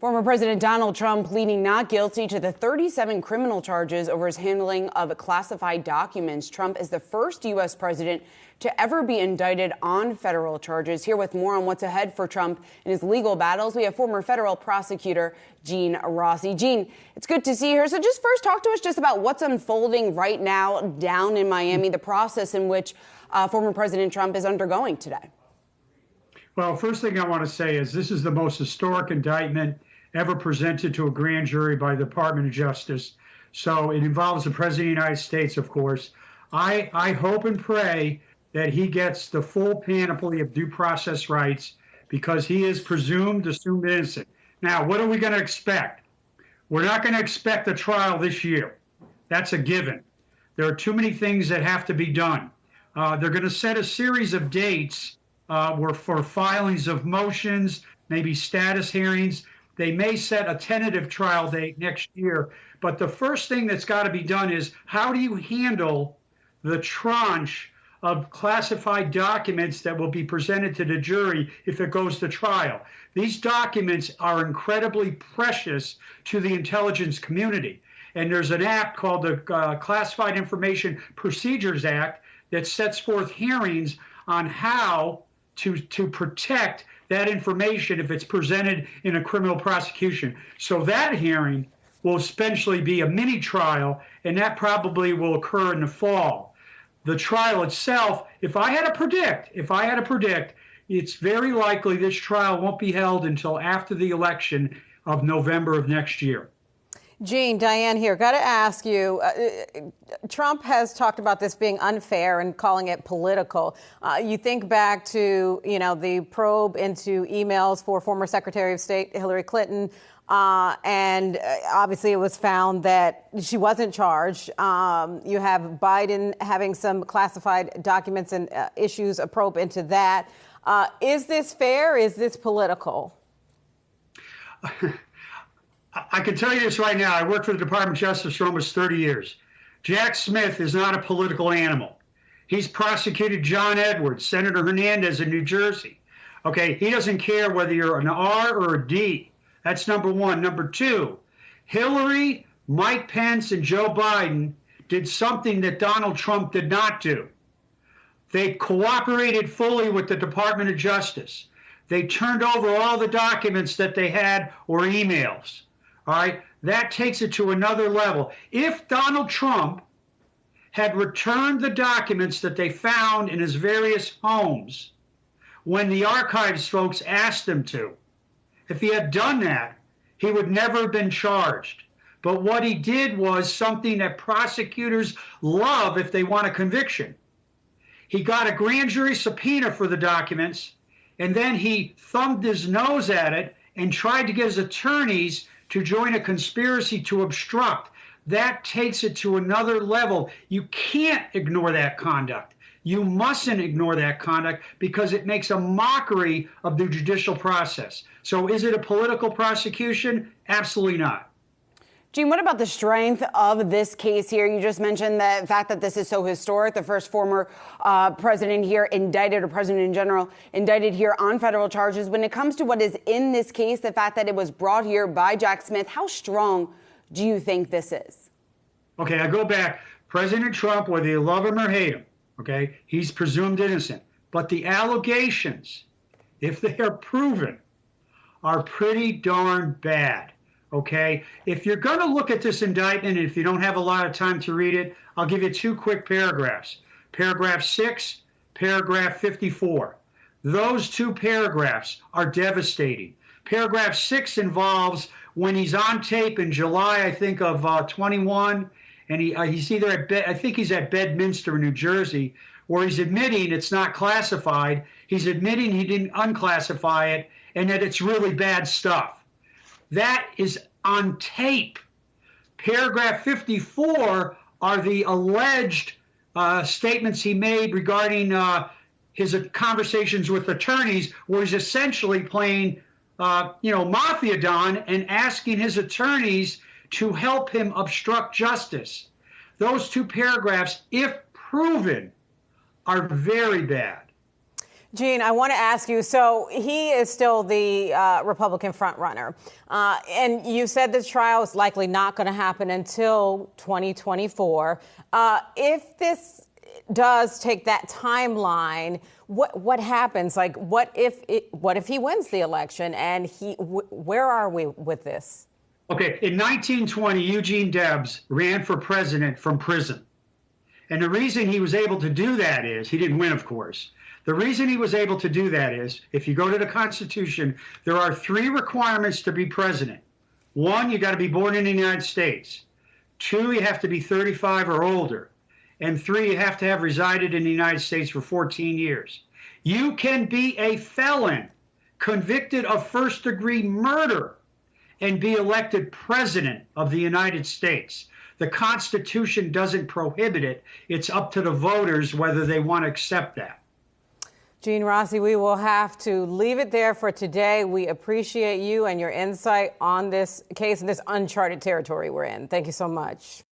Former President Donald Trump pleading not guilty to the 37 criminal charges over his handling of classified documents. Trump is the first U.S. president to ever be indicted on federal charges. Here with more on what's ahead for Trump in his legal battles, we have former Federal Prosecutor Gene Rossi. Gene, it's good to see you here. So just first talk to us just about what's unfolding right now down in Miami, the process in which former President Trump is undergoing today. Well, first thing I want to say is this is the most historic indictment ever presented to a grand jury by the Department of Justice. So it involves the President of the United States, of course. I hope and pray that he gets the full panoply of due process rights because he is assumed innocent. Now, what are we going to expect? We're not going to expect a trial this year. That's a given. There are too many things that have to be done. They're going to set a series of dates for filings of motions, maybe status hearings. They may set a tentative trial date next year. But the first thing that's got to be done is how do you handle the tranche of classified documents that will be presented to the jury if it goes to trial? These documents are incredibly precious to the intelligence community. And there's an act called the Classified Information Procedures Act that sets forth hearings on how to protect that information if it's presented in a criminal prosecution. So that hearing will essentially be a mini trial, and that probably will occur in the fall. The trial itself, if I had to predict, it's very likely this trial won't be held until after the election of November of next year. Gene, Diane here. Got to ask you, Trump has talked about this being unfair and calling it political. You think back to, the probe into emails for former Secretary of State Hillary Clinton, and obviously it was found that she wasn't charged. You have Biden having some classified documents and issues, a probe into that. Is this fair? Is this political? I can tell you this right now. I worked for the Department of Justice for almost 30 years. Jack Smith is not a political animal. He's prosecuted John Edwards, Senator Hernandez in New Jersey. Okay, he doesn't care whether you're an R or a D. That's number one. Number two, Hillary, Mike Pence, and Joe Biden did something that Donald Trump did not do. They cooperated fully with the Department of Justice. They turned over all the documents that they had or emails. All right, that takes it to another level. If Donald Trump had returned the documents that they found in his various homes when the archives folks asked him to, if he had done that, he would never have been charged. But what he did was something that prosecutors love if they want a conviction. He got a grand jury subpoena for the documents, and then he thumbed his nose at it and tried to get his attorneys to join a conspiracy to obstruct. That takes it to another level. You can't ignore that conduct. You mustn't ignore that conduct because it makes a mockery of the judicial process. So is it a political prosecution? Absolutely not. Gene, what about the strength of this case here? You just mentioned the fact that this is so historic, the first former president here indicted, or president in general indicted here on federal charges. When it comes to what is in this case, the fact that it was brought here by Jack Smith, how strong do you think this is? Okay, I go back. President Trump, whether you love him or hate him, okay, he's presumed innocent. But the allegations, if they are proven, are pretty darn bad. Okay, if you're going to look at this indictment, and if you don't have a lot of time to read it, I'll give you two quick paragraphs. Paragraph 6, paragraph 54. Those two paragraphs are devastating. Paragraph 6 involves when he's on tape in July, I think, of 21, and he's either I think he's at Bedminster, New Jersey, where he's admitting it's not classified. He's admitting he didn't unclassify it, and that it's really bad stuff. That is on tape. Paragraph 54 are the alleged statements he made regarding his conversations with attorneys, where he's essentially playing, Mafia Don and asking his attorneys to help him obstruct justice. Those two paragraphs, if proven, are very bad. Gene, I want to ask you, so he is still the Republican frontrunner, and you said the trial is likely not going to happen until 2024. If this does take that timeline, what happens? Like, what if he wins the election, and where are we with this? Okay, in 1920, Eugene Debs ran for president from prison. And the reason he was able to do that is, he didn't win, of course. The reason he was able to do that is, if you go to the Constitution, there are 3 requirements to be president. 1, you got to be born in the United States. 2, you have to be 35 or older. And 3, you have to have resided in the United States for 14 years. You can be a felon convicted of first-degree murder and be elected president of the United States. The Constitution doesn't prohibit it. It's up to the voters whether they want to accept that. Gene Rossi, we will have to leave it there for today. We appreciate you and your insight on this case and this uncharted territory we're in. Thank you so much.